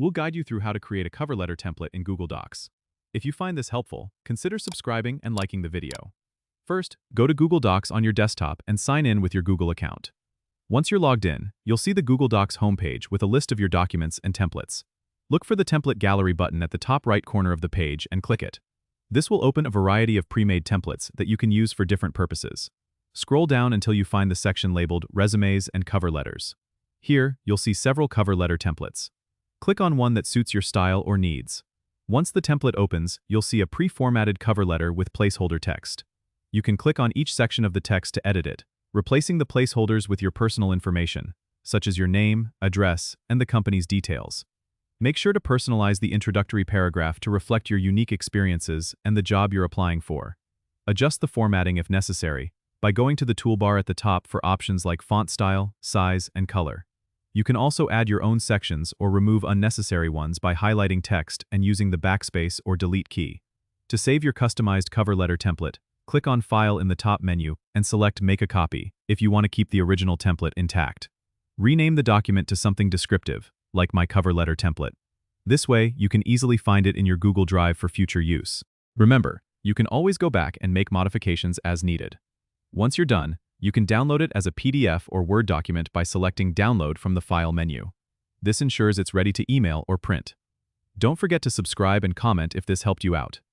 We'll guide you through how to create a cover letter template in Google Docs. If you find this helpful, consider subscribing and liking the video. First, go to Google Docs on your desktop and sign in with your Google account. Once you're logged in, you'll see the Google Docs homepage with a list of your documents and templates. Look for the Template Gallery button at the top right corner of the page and click it. This will open a variety of pre-made templates that you can use for different purposes. Scroll down until you find the section labeled Resumes and Cover Letters. Here, you'll see several cover letter templates. Click on one that suits your style or needs. Once the template opens, you'll see a pre-formatted cover letter with placeholder text. You can click on each section of the text to edit it, replacing the placeholders with your personal information, such as your name, address, and the company's details. Make sure to personalize the introductory paragraph to reflect your unique experiences and the job you're applying for. Adjust the formatting if necessary by going to the toolbar at the top for options like font style, size, and color. You can also add your own sections or remove unnecessary ones by highlighting text and using the backspace or delete key. To save your customized cover letter template, click on File in the top menu and select Make a Copy if you want to keep the original template intact. Rename the document to something descriptive, like My Cover Letter Template. This way, you can easily find it in your Google Drive for future use. Remember, you can always go back and make modifications as needed. Once you're done, you can download it as a PDF or Word document by selecting Download from the File menu. This ensures it's ready to email or print. Don't forget to subscribe and comment if this helped you out.